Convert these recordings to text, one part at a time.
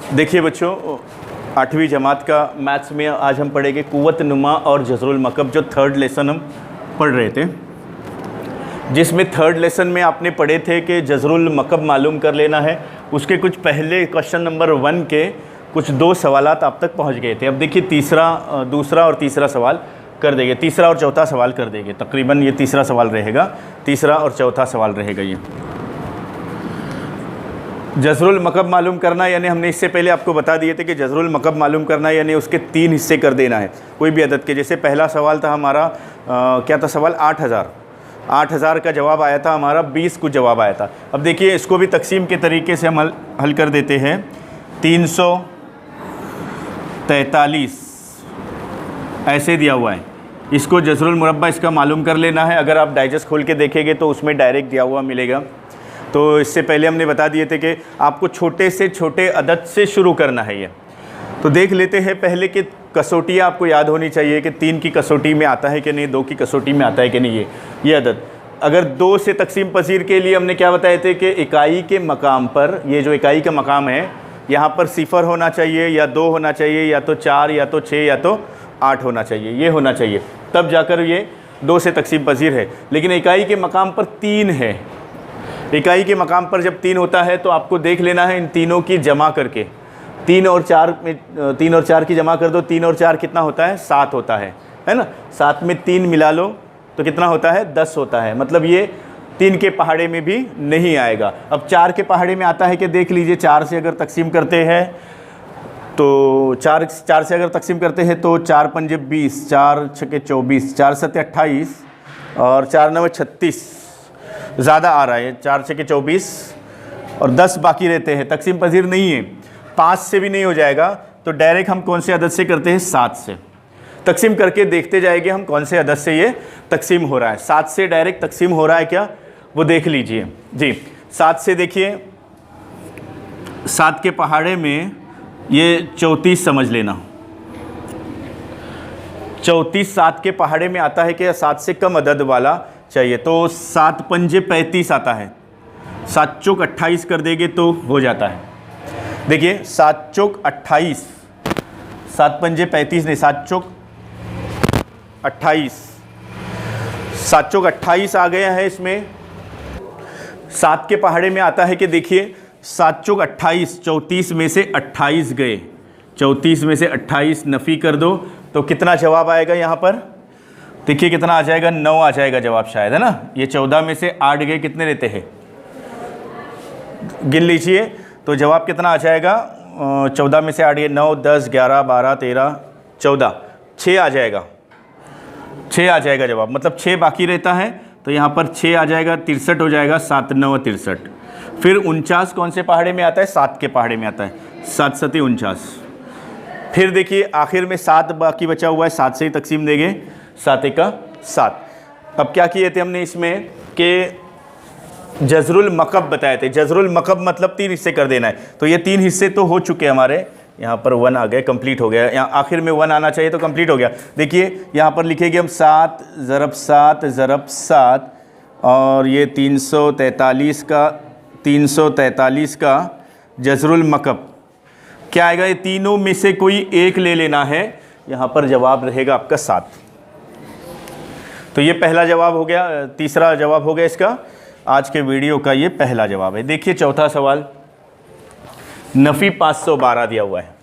देखिए बच्चों, 8वीं जमात का मैथ्स में आज हम पढ़ेंगे कुव्वत नुमा और जज़रुल मकब, जो थर्ड लेसन हम पढ़ रहे थे, जिसमें थर्ड लेसन में आपने पढ़े थे कि जज़रुल मकब मालूम कर लेना है। उसके कुछ पहले क्वेश्चन नंबर 1 के कुछ 2 सवालात आप तक पहुंच गए थे। अब देखिए दूसरा और तीसरा सवाल कर देंगे, तीसरा और चौथा सवाल कर देंगे। तकरीबन ये तीसरा सवाल रहेगा, तीसरा और चौथा सवाल रहेगा। ये जज़रुल मकब मालूम करना, यानी हमने इससे पहले आपको बता दिए थे कि जज़रुल मकब मालूम करना यानी उसके 3 हिस्से कर देना है कोई भी अदद के। जैसे पहला सवाल था हमारा क्या था सवाल, 8000 का जवाब आया था हमारा, 20 कुछ जवाब आया था। अब देखिए इसको भी तकसीम के तरीके से हम हल कर देते हैं। 343 ऐसे दिया हुआ है, इसको जज़रुल मुरब्बा इसका मालूम कर लेना है। अगर आप डाइजेस्ट खोल के देखेंगे तो उसमें डायरेक्ट दिया हुआ मिलेगा। तो इससे पहले हमने बता दिए थे कि आपको छोटे से छोटे अदद से शुरू करना है। ये तो देख लेते हैं पहले कि कसौटियाँ आपको याद होनी चाहिए कि 3 की कसौटी में आता है कि नहीं, 2 की कसौटी में आता है कि नहीं। ये अदद अगर 2 से तकसीम पजीर के लिए हमने क्या बताए थे कि इकाई के मकाम पर, ये जो इकाई का मकाम है यहाँ पर 0 होना चाहिए या 2 होना चाहिए या तो 4 या तो 6 या तो 8 होना चाहिए, ये होना चाहिए, तब जाकर ये 2 से तकसीम पजीर है। लेकिन इकाई के मकाम पर 3 है। इकाई के मकाम पर जब 3 होता है तो आपको देख लेना है इन तीनों की जमा करके। 3 और 4 की जमा कर दो, 3 और 4 कितना होता है, 7 होता है ना। 7 में 3 मिला लो तो कितना होता है, 10 होता है। मतलब ये 3 के पहाड़े में भी नहीं आएगा। अब 4 के पहाड़े में आता है कि देख लीजिए, 4 से अगर तकसीम करते हैं तो 4 से अगर तकसीम करते हैं तो 4 पंजे 20, 4 छके 24, 4 सत्ते 28 और 4 नवे 36, ज़्यादा आ रहा है। 4 छके 24 और 10 बाकी रहते हैं, तकसीम पजीर नहीं है। 5 से भी नहीं हो जाएगा तो डायरेक्ट हम कौन से अदद से करते हैं, 7 से तकसीम करके देखते जाएंगे हम कौन से अदद से ये तकसीम हो रहा है। 7 से डायरेक्ट तकसीम हो रहा है क्या, वो देख लीजिए जी। 7 से देखिए, 7 के पहाड़े में ये 34 समझ लेना। 34 7 के पहाड़े में आता है कि 7 से कम अदद वाला चाहिए, तो 7 पंजे 35 आता है। 7 चौक 28 कर देंगे तो हो जाता है। देखिए 7 चौक 28, 7 पंजे 35 नहीं, 7 चौक 28, 7 चौक 28 आ गया है इसमें। 7 के पहाड़े में आता है कि देखिए 7 चौक 28, 34 में से 28 गए, 34 में से 28 नफ़ी कर दो तो कितना जवाब आएगा यहाँ पर, देखिए कितना आ जाएगा, 9 आ जाएगा जवाब शायद, है ना। ये 14 में से 8 गए, कितने रहते हैं, गिन लीजिए तो जवाब कितना आ जाएगा। 14 में से 8 गए, 9 10 11 12 13 14, 6 आ जाएगा, 6 आ जाएगा जवाब। मतलब 6 बाकी रहता है तो यहाँ पर 6 आ जाएगा, 63 हो जाएगा, 7 9 63। फिर 49 कौन से पहाड़े में आता है, 7 के पहाड़े में आता है, 7 7 49। फिर देखिए आखिर में 7 बाकी बचा हुआ है, 7 से ही तकसीम देंगे, 7 का 7। अब क्या किए थे हमने इसमें कि जज़रुल मकब बताए थे। जज़रुल मकब मतलब 3 हिस्से कर देना है, तो ये 3 हिस्से तो हो चुके हमारे। यहाँ पर 1 आ गए, कंप्लीट हो गया। यहाँ आखिर में 1 आना चाहिए तो कंप्लीट हो गया। देखिए यहाँ पर लिखेंगे हम 7 ज़रब 7 ज़रब 7 और ये 343 का जज़रुल मकब क्या आएगा, ये तीनों में से कोई एक ले लेना है। यहाँ पर जवाब रहेगा आपका 7। तो ये पहला जवाब हो गया, तीसरा जवाब हो गया इसका आज के वीडियो का, ये पहला जवाब है। देखिए चौथा सवाल, नफ़ी 512 दिया हुआ है,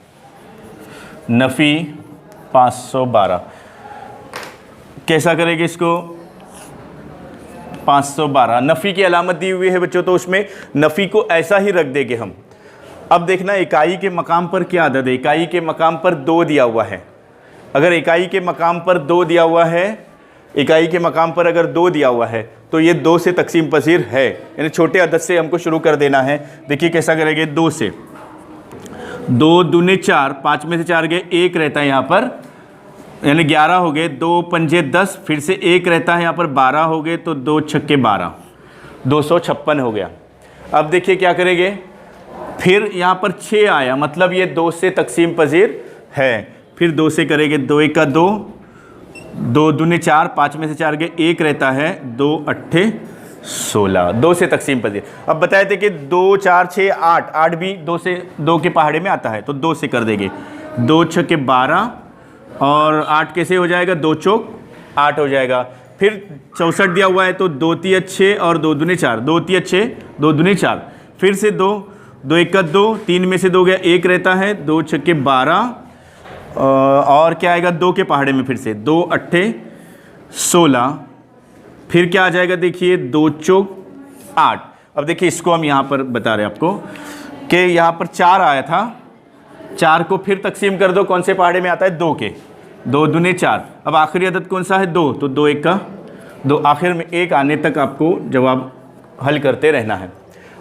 नफ़ी 512 कैसा करेंगे इसको, 512 नफ़ी की अलामत दी हुई है बच्चों, तो उसमें नफ़ी को ऐसा ही रख देंगे हम। अब देखना इकाई के मकाम पर क्या अदद है, इकाई के मकाम पर 2 दिया हुआ है। अगर इकाई के मकाम पर 2 दिया हुआ है, इकाई के मकाम पर अगर 2 दिया हुआ है तो ये 2 से तकसीम पजीर है, यानी छोटे अदद से हमको शुरू कर देना है। देखिए कैसा करेंगे, 2 से, 2 दूने 4, 5 में से 4 गए, 1 रहता है यहाँ पर, यानी 11 हो गए। 2 पंजे 10, फिर से 1 रहता है यहाँ पर, 12 हो गए, तो 2 छक्के 12, 256 हो गया। अब देखिए क्या करेंगे, फिर यहाँ पर 6 आया, मतलब ये 2 से तकसीम पजीर है। फिर 2 से करेंगे, 2 1 का 2, 2 दूने 4, 5 में से 4 गए, 1 रहता है, 2 अट्ठे 16, 2 से तकसीम पजीर। अब बताए थे कि 2 4 6 8, 8 भी 2 से 2 के पहाड़े में आता है, तो 2 से कर देंगे। 2 छक्के 12 और 8 कैसे हो जाएगा, 2 चौक 8 हो जाएगा। फिर 64 दिया हुआ है तो 2 तिया 6 और 2 दूने 4, 2 तिया 6 2 दूने 4, फिर से 2 2 एक 2, 3 में से 2 गया 1 रहता है, 2 छक्के 12 और क्या आएगा 2 के पहाड़े में फिर से 2 अट्ठे 16, फिर क्या आ जाएगा देखिए 2 चौक 8। अब देखिए इसको हम यहाँ पर बता रहे हैं आपको कि यहाँ पर 4 आया था, 4 को फिर तकसीम कर दो, कौन से पहाड़े में आता है, 2 के, 2 दूने 4। अब आखिरी अदद कौन सा है, 2, तो 2 एक 2, आखिर में 1 आने तक आपको जवाब हल करते रहना है।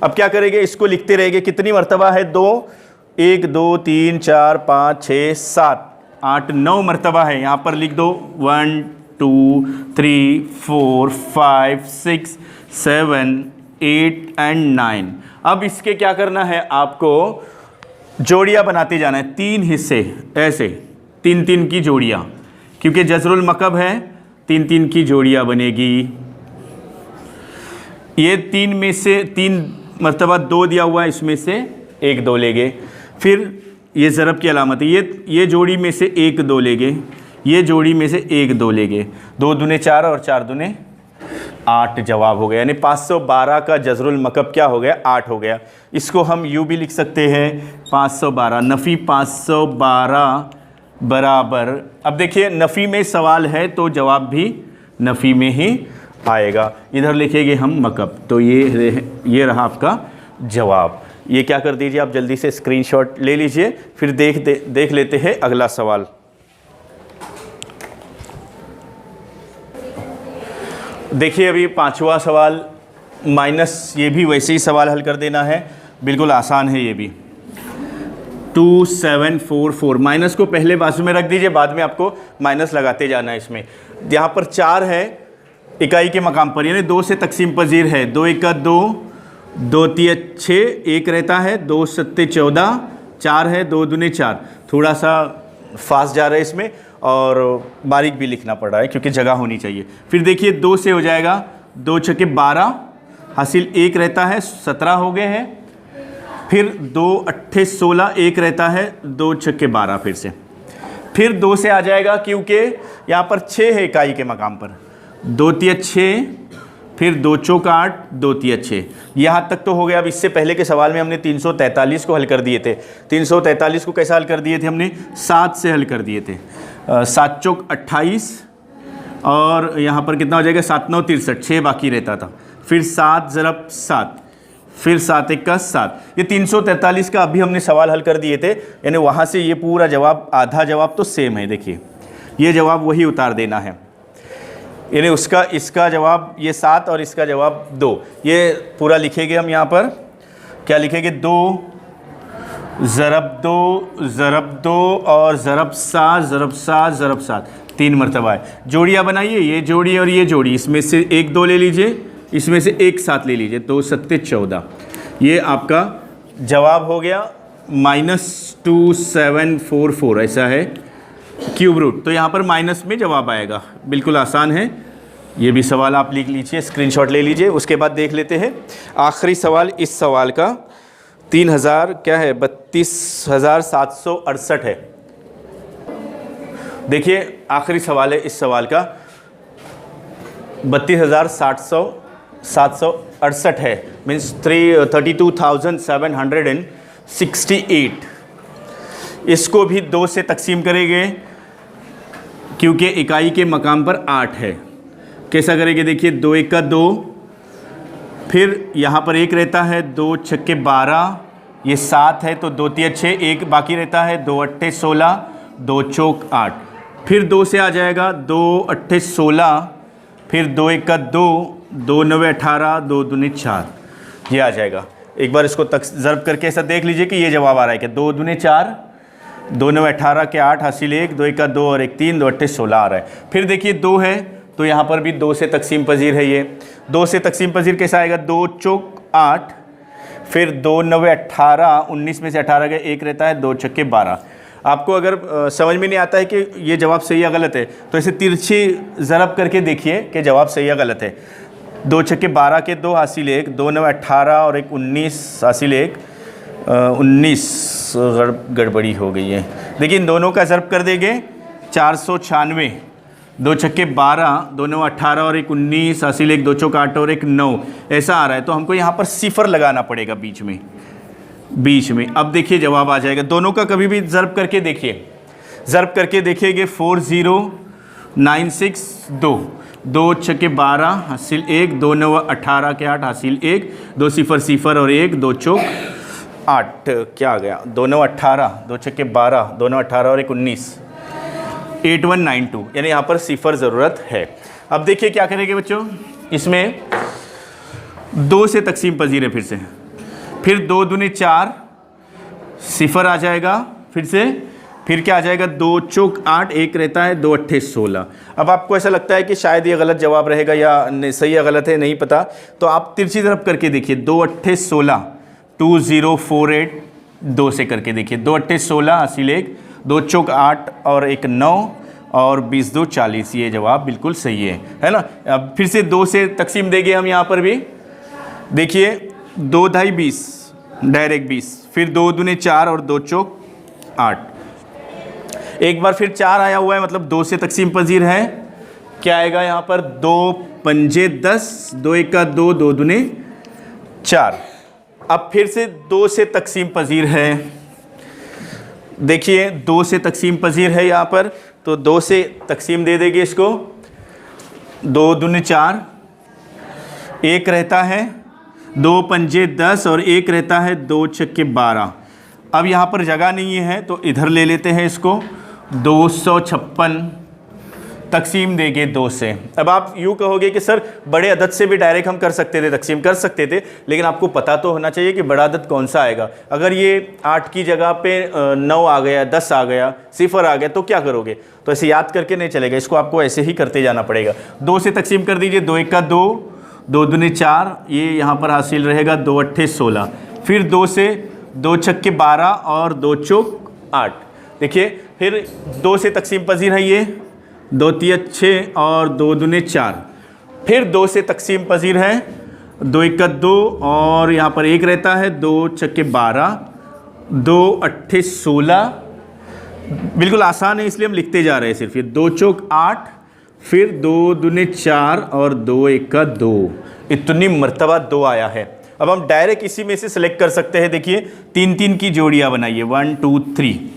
अब क्या करेंगे, इसको लिखते रहेंगे, कितनी मरतबा है 2, 1 2 3 4 5 6 7 8 9 मरतबा है। यहाँ पर लिख दो 1 2 3 4 5 6 7 8 एंड 9। अब इसके क्या करना है, आपको जोड़ियाँ बनाते जाना है, 3 हिस्से ऐसे 3 3 की जोड़ियाँ, क्योंकि जज़रुल मकब है 3 3 की जोड़ियाँ बनेगी। ये 3 में से 3 मरतबा 2 दिया हुआ है, इसमें से 1 2 लेंगे। फिर ये ज़रब की अलामत है, ये जोड़ी में से 1 2 लेंगे, ये जोड़ी में से 1 2 लेंगे, 2 दूने 4 और 4 दूने 8 जवाब हो गया। यानी 512 का जज़रुल मकब क्या हो गया, 8 हो गया। इसको हम यूँ भी लिख सकते हैं 512, नफ़ी 512 बराबर। अब देखिए नफ़ी में सवाल है तो जवाब भी नफ़ी में ही आएगा। इधर लिखेंगे हम मकब, तो ये रहा आपका जवाब। ये क्या कर दीजिए, आप जल्दी से स्क्रीनशॉट ले लीजिए, फिर देख लेते हैं अगला सवाल। देखिए अभी 5वां सवाल माइनस, ये भी वैसे ही सवाल हल कर देना है, बिल्कुल आसान है ये भी। 2744, माइनस को पहले बाजू में रख दीजिए, बाद में आपको माइनस लगाते जाना है। इसमें यहाँ पर 4 है इकाई के मकाम पर, यानी 2 से तकसीम पजीर है। 2 एक 2, 2 तिया 6, 1 रहता है, 2 सत्ते 14, 4 है, 2 दूने 4। थोड़ा सा फास्ट जा रहा है इसमें और बारीक भी लिखना पड़ रहा है क्योंकि जगह होनी चाहिए। फिर देखिए 2 से हो जाएगा, 2 छक्के 12 हासिल 1 रहता है, 17 हो गए हैं। फिर 2 अट्ठे 16, 1 रहता है, 2 छक्के 12 फिर से। फिर 2 से आ जाएगा क्योंकि यहाँ पर 6 है इकाई के मकाम पर, 2 तिया 6, फिर 2 चौक 8, 2 तिया 6। यहाँ तक तो हो गया। अब इससे पहले के सवाल में हमने 343 को हल कर दिए थे। 343 को कैसा हल कर दिए थे हमने, 7 से हल कर दिए थे। 7 चौक 28 और यहाँ पर कितना हो जाएगा, 7 9 63, 6 बाकी रहता था। फिर 7 ज़रब 7, फिर 7 एक 7। ये 343 का अभी हमने सवाल हल कर दिए थे, यानी वहाँ से ये पूरा जवाब, आधा जवाब तो सेम है। देखिए ये जवाब वही उतार देना है, यानी उसका इसका जवाब ये 7 और इसका जवाब 2। ये पूरा लिखेंगे हम यहाँ पर, क्या लिखेंगे, 2 ज़रब 2 ज़रब 2 और ज़रब 7 ज़रब 7 ज़रब 7, 3 मरतबा है। जोड़ियाँ बनाइए, ये जोड़ी और ये जोड़ी, इसमें से 1 2 ले लीजिए, इसमें से 1 7 ले लीजिए, 2 सत्ते 14। ये आपका जवाब हो गया -2744, ऐसा है क्यूब रूट। तो यहाँ पर माइनस में जवाब आएगा, बिल्कुल आसान है। ये भी सवाल आप लिख लीजिए, स्क्रीनशॉट ले लीजिए। उसके बाद देख लेते हैं आखिरी सवाल। इस सवाल का 3000 क्या है, 32,768 है। देखिए आखिरी सवाल है इस सवाल का, 32,768 है, मीन्स 32,768। इसको भी 2 से तकसीम करेंगे क्योंकि इकाई के मकाम पर 8 है। कैसा करेंगे, देखिए 2 एक 2, फिर यहाँ पर 1 रहता है, 2 छक्के 12, ये 7 है तो 2 तिया 6, 1 बाकी रहता है, 2 अट्ठे 16, 2 चौक 8। फिर 2 से आ जाएगा, 2 अट्ठे 16, फिर 2 एक 2, 2 9 18, 2 दूने 4, ये आ जाएगा। एक बार इसको ज़र्ब करके ऐसा देख लीजिए कि ये जवाब आ रहा है कि 2 दूने 4, 2 9 18 के 8 हासिल 1, 2 एक 2 और 1 3, 2 अट्ठे 16 आ रहा है। फिर देखिए 2 है तो यहाँ पर भी 2 से तकसीम पजीर है। ये 2 से तकसीम पजीर कैसा आएगा, 2 चौक 8, फिर 2 9 18, 19 में से 18 गए, 1 रहता है, 2 छक्के 12। आपको अगर समझ में नहीं आता है कि ये जवाब सही या गलत है तो ऐसे तिरछी ज़रब करके देखिए कि जवाब सही या गलत है। 2 छक्के 12 के 2 हासिल 1, 2 9 18 और 1 19 हासिल 1, 19 गड़बड़ी हो गई है। देखिए इन दोनों का ज़र्ब कर देंगे 496, 2 छक्के 12, 2 9 18 और 1 19 हासिल 1, 2 चौक 8 और 1 9, ऐसा आ रहा है। तो हमको यहाँ पर सिफर लगाना पड़ेगा बीच में। अब देखिए जवाब आ जाएगा। दोनों का कभी भी ज़र्ब करके देखिए, ज़र्ब करके देखिएगे 4096, 2 छक्के 12 हासिल 1, 2 9 18 के 8 हासिल 1, 2 सिफर सिफर और 1, 2 चौक 8, क्या आ गया 2 9 18, 2 छक्के 12, 2 9 18 और 1 19, 8192, यानी यहाँ पर सिफर ज़रूरत है। अब देखिए क्या करेंगे बच्चों, इसमें 2 से तकसीम पजीर है फिर 2 दूनी 4, सिफर आ जाएगा फिर क्या आ जाएगा 2 चौक 8, 1 रहता है, 2 अट्ठे 16। अब आपको ऐसा लगता है कि शायद ये गलत जवाब रहेगा या सही या गलत है नहीं पता, तो आप तिरछी तरफ करके देखिए 2 अट्ठे 16, 2048, 2 से करके देखिए 2 अट्ठे 16 हासिल 1, 2 चौक 8 और 1 9 और 20 2 40, ये जवाब बिल्कुल सही है ना। अब फिर से 2 से तकसीम देंगे हम यहाँ पर भी, देखिए 2 ढाई 20, डायरेक्ट 20, फिर 2 दूने 4 और 2 चौक 8, एक बार फिर 4 आया हुआ है, मतलब 2 से तकसीम पजीर है। क्या आएगा यहाँ पर 2 पंजे 10, 2 एक का 2, 2 दूने 4। अब फिर से 2 से तकसीम पजीर है, देखिए 2 से तकसीम पजीर है यहाँ पर, तो 2 से तकसीम दे देंगे इसको, 2 दूने 4, 1 रहता है, 2 पंजे 10 और 1 रहता है, 2 छक्के 12। अब यहाँ पर जगह नहीं है तो इधर ले लेते हैं इसको, 256 तकसीम देंगे 2 से। अब आप यूँ कहोगे कि सर बड़े अदद से भी डायरेक्ट हम कर सकते थे, तकसीम कर सकते थे, लेकिन आपको पता तो होना चाहिए कि बड़ा अदद कौन सा आएगा। अगर ये 8 की जगह पे 9 आ गया, 10 आ गया, सिफर आ गया, तो क्या करोगे? तो ऐसे याद करके नहीं चलेगा, इसको आपको ऐसे ही करते जाना पड़ेगा। 2 से तकसीम कर दीजिए, 2 एक का 2, 2 दूनी 4, ये यहाँ पर हासिल रहेगा 2 अट्ठे 16, फिर 2 से 2 छक्के 12 और 2 चौक 8। देखिए फिर 2 से तकसीम पजीर है, ये 2 तिया 6 और 2 दूने 4, फिर 2 से तकसीम पजीर है, 2 एक का 2 और यहाँ पर 1 रहता है, 2 छक्के 12, 2 अट्ठे 16, बिल्कुल आसान है इसलिए हम लिखते जा रहे हैं सिर्फ। ये 2 चौक 8, फिर 2 दूने 4 और 2 एक का 2, इतनी मरतबा 2 आया है। अब हम डायरेक्ट इसी में से सिलेक्ट कर सकते हैं। देखिए 3 की जोड़ियाँ बनाइए, 1 2 3,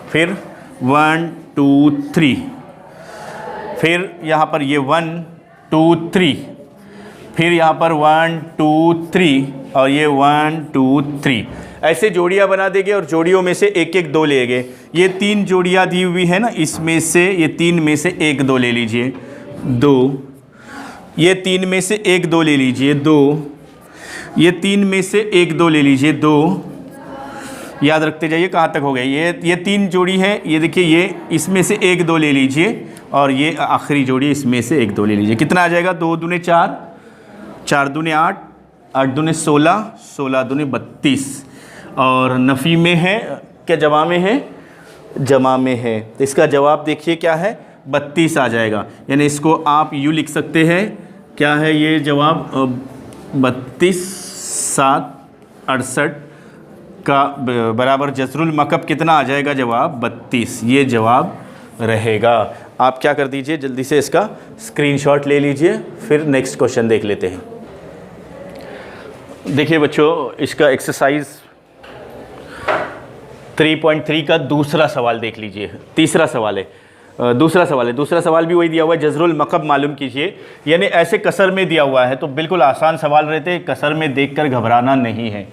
फिर 1 2 3, फिर यहाँ पर ये 1 2 3, फिर यहाँ पर 1 2 3 और ये 1 2 3, ऐसे जोड़ियाँ बना देंगे और जोड़ियों में से एक एक 2 लेंगे। ये 3 जोड़ियाँ दी हुई है ना, इसमें से ये 3 में से 1 2 ले लीजिए, 2, ये 3 में से 1 2 ले लीजिए, 2, ये 3 में से 1 2 ले लीजिए, 2, याद रखते जाइए कहाँ तक हो गया। ये 3 जोड़ी है, ये देखिए, ये इसमें से 1 2 ले लीजिए और ये आखिरी जोड़ी इसमें से 1 2 ले लीजिए। कितना आ जाएगा? 2 दूने 4, 4 दूने 8, 8 दूने 16, 16 दूने 32 और नफ़ी में है क्या जमा में है? जमा में है। तो इसका जवाब देखिए क्या है, 32 आ जाएगा। यानी इसको आप यूँ लिख सकते हैं, क्या है ये जवाब? 32 7 68 का बराबर जसरुल मकब कितना आ जाएगा? जवाब 32, ये जवाब रहेगा। आप क्या कर दीजिए, जल्दी से इसका स्क्रीनशॉट ले लीजिए, फिर नेक्स्ट क्वेश्चन देख लेते हैं। देखिए बच्चों, इसका एक्सरसाइज 3.3 का दूसरा सवाल देख लीजिए। तीसरा सवाल है, दूसरा सवाल भी वही दिया हुआ है, जज़रुल मकब मालूम कीजिए। यानी ऐसे कसर में दिया हुआ है तो बिल्कुल आसान सवाल रहते, कसर में देखकर घबराना नहीं है।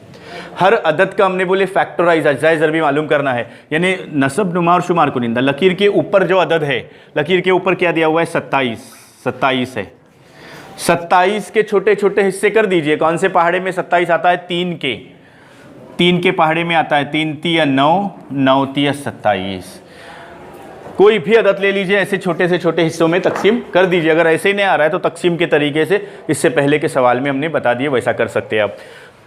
हर अदद का हमने बोले फैक्टराइज अज्जाए ज़रबी मालूम करना है, यानी नसब नुमार शुमार कुनिंदा। लकीर के ऊपर जो अदद है, लकीर के ऊपर क्या दिया हुआ है? 27 है। 27 के छोटे छोटे हिस्से कर दीजिए। कौन से पहाड़े में 27 आता है? 3 के पहाड़े में आता है। 3 तिया 9, 9 तिया 27। कोई भी अदद ले लीजिए, ऐसे छोटे से छोटे हिस्सों में तकसीम कर दीजिए। अगर ऐसे ही नहीं आ रहा है तो तकसीम के तरीके से इससे पहले के सवाल में हमने बता दिए, वैसा कर सकते हैं आप।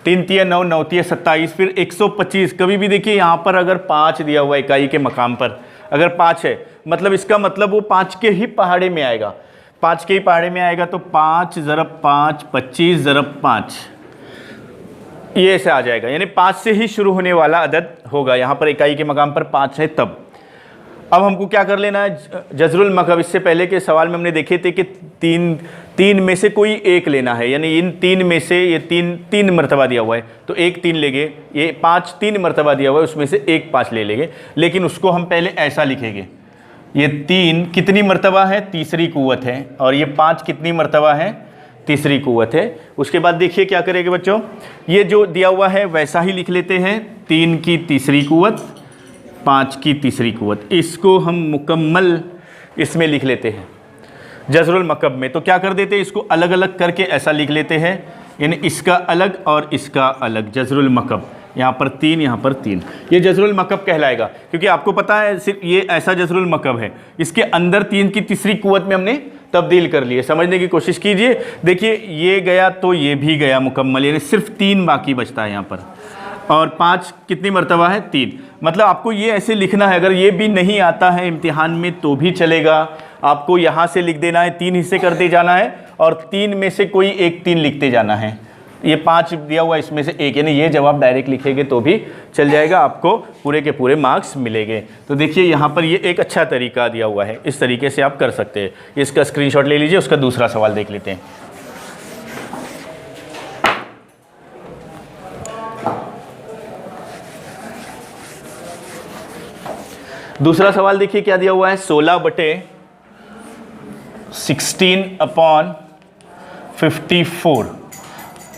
3 तिया 9, 9 तिया 27, फिर 125। कभी भी देखिए यहाँ पर अगर 5 दिया हुआ इकाई के मकाम पर, अगर 5 है, मतलब इसका मतलब वो 5 के ही पहाड़े में आएगा। 5 के ही पहाड़े में आएगा तो 5 ज़रब 5 25 ज़रब 5 ये ऐसे आ जाएगा, यानी 5 से ही शुरू होने वाला अदद होगा। यहाँ पर इकाई के मकाम पर 5 है तब। अब हमको क्या कर लेना है, जज़रुल मकब, इससे पहले के सवाल में हमने देखे थे कि तीन में से कोई एक लेना है, यानी इन 3 में से ये 3 मरतबा दिया हुआ है तो एक 3 लेंगे, ये 5 3 मरतबा दिया हुआ है उसमें से एक 5 ले लेंगे। लेकिन उसको हम पहले ऐसा लिखेंगे, ये 3 कितनी मरतबा है, तीसरी कुव्वत है, और ये 5 कितनी मरतबा है, तीसरी कुव्वत है। उसके बाद देखिए क्या करेंगे बच्चों, ये जो दिया हुआ है वैसा ही लिख लेते हैं, 3 की तीसरी कुव्वत 5 की तीसरी कुव्वत, इसको हम मुकम्मल इसमें लिख लेते हैं जज़रुल मकब में। तो क्या कर देते हैं, इसको अलग अलग करके ऐसा लिख लेते हैं, यानी इसका अलग और इसका अलग, जज़रुल मकब। यहाँ पर 3, यहाँ पर 3, ये जज़रुल मकब कहलाएगा। क्योंकि आपको पता है सिर्फ ये ऐसा जज़रुल मकब है, इसके अंदर 3 की तीसरी कुव्वत में हमने तब्दील कर लिए। समझने की कोशिश कीजिए, देखिए ये गया तो ये भी गया मुकम्मल, यानी सिर्फ 3 बाकी बचता है यहाँ पर, और 5 कितनी मरतबा है, 3। मतलब आपको ये ऐसे लिखना है, अगर ये भी नहीं आता है इम्तिहान में तो भी चलेगा, आपको यहाँ से लिख देना है, 3 हिस्से करते जाना है और 3 में से कोई एक 3 लिखते जाना है। ये 5 दिया हुआ इसमें से एक, यानी ये जवाब डायरेक्ट लिखेंगे तो भी चल जाएगा, आपको पूरे के पूरे मार्क्स मिलेंगे। तो देखिए यहाँ पर ये एक अच्छा तरीका दिया हुआ है, इस तरीके से आप कर सकते हैं। इसका स्क्रीनशॉट ले लीजिए, उसका दूसरा सवाल देख लेते हैं। दूसरा सवाल देखिए क्या दिया हुआ है, 16/16/54।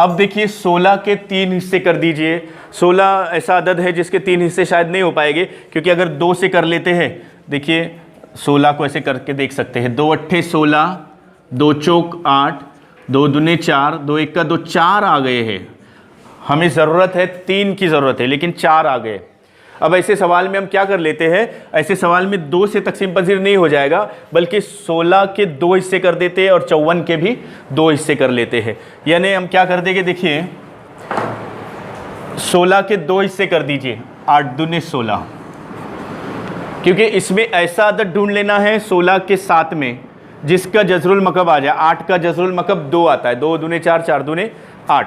अब देखिए 16 के 3 हिस्से कर दीजिए। 16 ऐसा अदद है जिसके 3 हिस्से शायद नहीं हो पाएंगे, क्योंकि अगर 2 से कर लेते हैं, देखिए 16 को ऐसे करके देख सकते हैं, 2 अट्ठे 16, 2 चौक 8, 2 दूने 4, 2 एक का 2, 4 आ गए हैं। हमें ज़रूरत है 3 की ज़रूरत है, लेकिन 4 आ गए। अब ऐसे सवाल में हम क्या कर लेते हैं, ऐसे सवाल में 2 से तकसीम पजीर नहीं हो जाएगा, बल्कि 16 के 2 हिस्से कर देते हैं और 54 के भी 2 हिस्से कर लेते हैं। यानी हम क्या कर देंगे, देखिए 16 के 2 हिस्से कर दीजिए, 8 दूने 16, क्योंकि इसमें ऐसा अदद ढूंढ लेना है 16 के 7 में जिसका जज़रुल मकब आ जाए। 8 का जज़रुल मकब 2 आता है, 2 दूने 4, 4 दूने 8,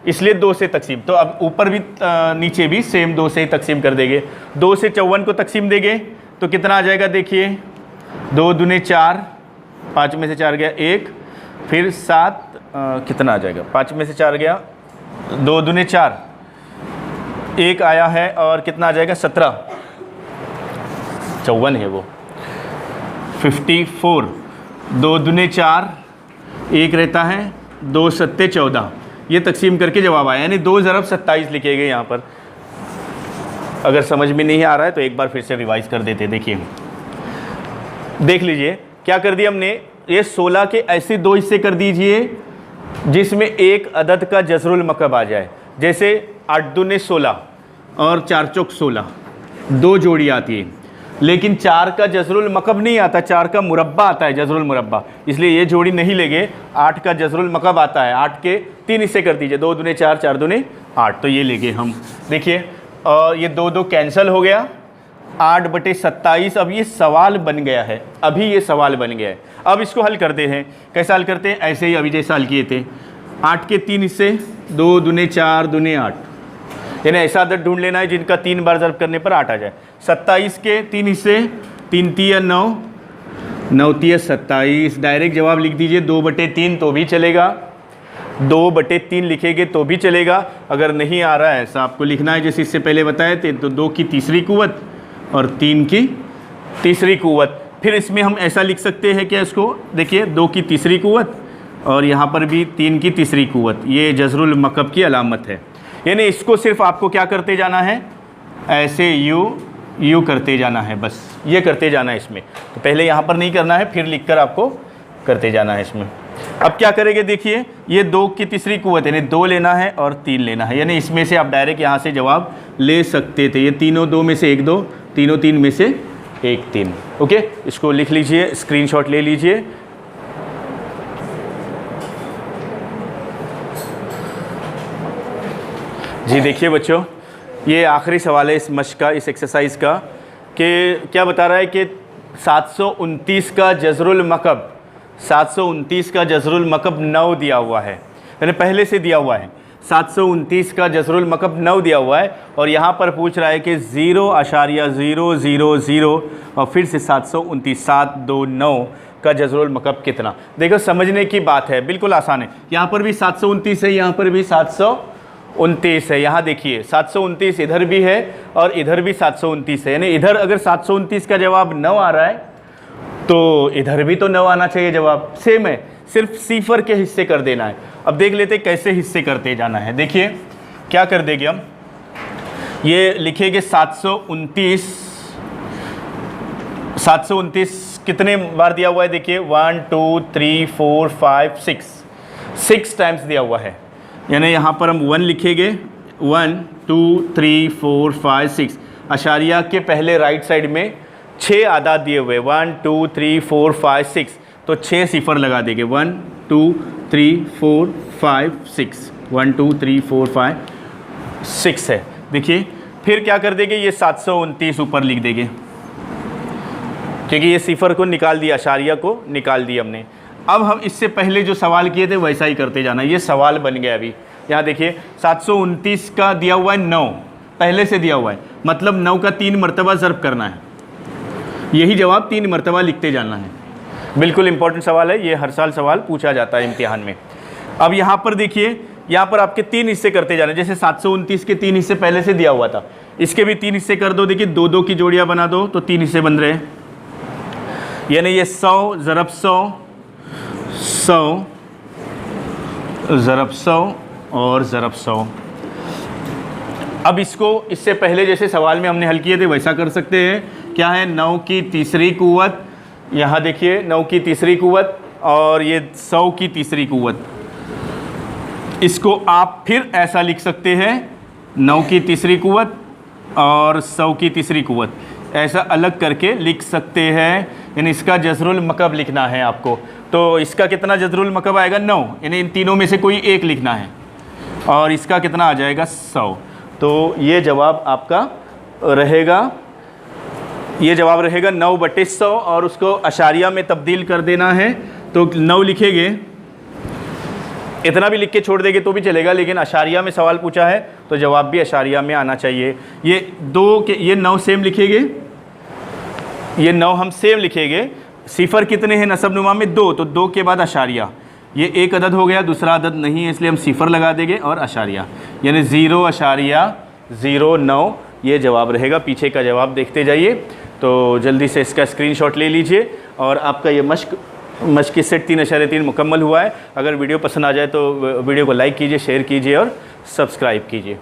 इसलिए 2 से तकसीम। तो अब ऊपर भी नीचे भी सेम 2 से ही तकसीम कर देंगे। 2 से 54 को तकसीम देंगे तो कितना आ जाएगा, देखिए 2 दूने 4, 5 में से 4 गया 1, फिर 7 कितना आ जाएगा, 5 में से 4 गया 2 दूने 4, 1 आया है और कितना आ जाएगा 17, 54 है वो, 54, 2 दूने 4, 1 रहता है, 2 सत्ते 14, ये तकसीम करके जवाब आया, यानी 2 ज़रब 27 लिखेंगे यहाँ पर। अगर समझ में नहीं आ रहा है तो एक बार फिर से रिवाइज कर देते। देखिए देख लीजिए क्या कर दिया हमने, ये 16 के ऐसे 2 हिस्से कर दीजिए जिसमें एक अदद का जज़रुल मकब आ जाए। जैसे 8 दूने 16 और 4 चौक 16, 2 जोड़ी आती है, लेकिन 4 का जज़रुल मकब नहीं आता, 4 का मुरब्बा आता है, जज़रुल मुरब्बा, इसलिए ये जोड़ी नहीं लेंगे। 8 का जज़रुल मकब आता है, 8 के 3 हिस्से कर दीजिए, 2 दूने 4, 4 दूने 8, तो ये लेंगे हम। देखिए और ये 2 2 कैंसिल हो गया, 8/27। अब ये सवाल बन गया है, अभी ये सवाल बन गया है। अब इसको हल करते हैं, कैसा हल करते हैं, ऐसे ही अभी जैसा हल किए थे। 8 के 3 हिस्से, 2 दूने 4 दूने 8, यानी ऐसा अदद ढूंढ लेना है जिनका 3 बार ज़रब करने पर 8 आ जाए। 27 के 3 हिस्से, 3 तिया 9, 9 तिया 27, डायरेक्ट जवाब लिख दीजिए। 2/3 तो भी चलेगा, 2/3 लिखेंगे तो भी चलेगा। अगर नहीं आ रहा है ऐसा आपको लिखना है जैसे इससे पहले बताए थे, तो 2 की तीसरी कुव्वत और 3 की तीसरी कुव्वत। फिर इसमें हम ऐसा लिख सकते हैं कि इसको देखिए 2 की तीसरी कुव्वत और यहाँ पर भी 3 की तीसरी कुव्वत, ये जज़रुल मकब की अलामत है। यानी इसको सिर्फ आपको क्या करते जाना है, ऐसे यू करते जाना है, बस ये करते जाना है इसमें। तो पहले यहाँ पर नहीं करना है, फिर लिखकर आपको करते जाना है इसमें। अब क्या करेंगे, देखिए ये 2 की तीसरी कुव्वत, यानी 2 लेना है और 3 लेना है, यानी इसमें से आप डायरेक्ट यहाँ से जवाब ले सकते थे। ये तीनों 2 में से 1 2, तीनों 3 में से 1 3। ओके, इसको लिख लीजिए, स्क्रीनशॉट ले लीजिए। जी देखिए बच्चों, ये आखिरी सवाल है इस मश्क का, इस एक्सरसाइज का, कि क्या बता रहा है कि 729 का जज़रुल मकब 729 का जज़रुल मकब 9 दिया हुआ है, यानी पहले से दिया हुआ है। 729 का जज़रुल मकब 9 दिया हुआ है और यहाँ पर पूछ रहा है कि 0.000 और फिर से 729 का जज़रुल मकब कितना। देखो समझने की बात है, बिल्कुल आसान है। यहाँ पर भी 729 है, यहाँ पर भी 729 है। यहाँ देखिए 729 इधर भी है और इधर भी 729 है, यानी इधर अगर 729 का जवाब 9 आ रहा है तो इधर भी तो 9 आना चाहिए जवाब। सेम है, सिर्फ सिफर के हिस्से कर देना है। अब देख लेते कैसे हिस्से करते जाना है। देखिए क्या कर देंगे हम, ये लिखेंगे 729 कितने बार दिया हुआ है, देखिए 1 2 3 4 5 6 टाइम्स दिया हुआ है, यानी यहाँ पर हम 1 लिखेंगे, 1 2 3 4 5 6, अशारिया के पहले राइट साइड में 6 आदाद दिए हुए, 1 2 3 4 5 6, तो 6 सिफर लगा देंगे, 1 2 3 4 5 6, 1 2 3 4 5 6 है। देखिए फिर क्या कर देंगे, ये 729 ऊपर लिख देंगे, क्योंकि ये सिफर को निकाल दिया, अशारिया को निकाल दिया हमने। अब हम इससे पहले जो सवाल किए थे वैसा ही करते जाना, ये सवाल बन गया अभी। यहाँ देखिए 729 का दिया हुआ है 9, पहले से दिया हुआ है, मतलब 9 का 3 मरतबा ज़र्ब करना है, यही जवाब 3 मरतबा लिखते जाना है। बिल्कुल इंपॉर्टेंट सवाल है, ये हर साल सवाल पूछा जाता है इम्तिहान में। अब यहाँ पर देखिए, यहाँ पर आपके 3 हिस्से करते जाना, जैसे 729 के 3 हिस्से पहले से दिया हुआ था, इसके भी 3 हिस्से कर दो। देखिए 2-2 की जोड़ियाँ बना दो तो 3 हिस्से बन रहे हैं, यानी ये 100 ज़रब 100 ज़रब 100 और ज़रब 100। अब इसको इससे पहले जैसे सवाल में हमने हल किए थे वैसा कर सकते हैं। क्या है, 9 की तीसरी कुव्वत, यहाँ देखिए 9 की तीसरी कुव्वत और ये 100 की तीसरी कुव्वत, इसको आप फिर ऐसा लिख सकते हैं, 9 की तीसरी कुव्वत और 100 की तीसरी कुव्वत, ऐसा अलग करके लिख सकते हैं। यानी इसका जज़रुल मकब लिखना है आपको, तो इसका कितना जज़रुल मकब आएगा 9, यानी इन तीनों में से कोई एक लिखना है, और इसका कितना आ जाएगा 100। तो ये जवाब आपका रहेगा, ये जवाब रहेगा 9/100 और उसको अशारिया में तब्दील कर देना है, तो 9 लिखेंगे, इतना भी लिख के छोड़ देंगे तो भी चलेगा, लेकिन अशारिया में सवाल पूछा है तो जवाब भी अशारिया में आना चाहिए। ये 2 के ये 9 सेम लिखेंगे, ये 9 हम सेम लिखेंगे। सिफर कितने हैं नसब नुमा में, 2, तो 2 के बाद अशारिया, ये एक अदद हो गया, दूसरा अदद नहीं है इसलिए हम सिफर लगा देंगे और अशारिया, यानी 0.09 ये जवाब रहेगा। पीछे का जवाब देखते जाइए, तो जल्दी से इसका स्क्रीनशॉट ले लीजिए और आपका ये मश्क सेट 3.3 मुकम्मल हुआ है। अगर वीडियो पसंद आ जाए तो वीडियो को लाइक कीजिए, शेयर कीजिए और सब्सक्राइब कीजिए।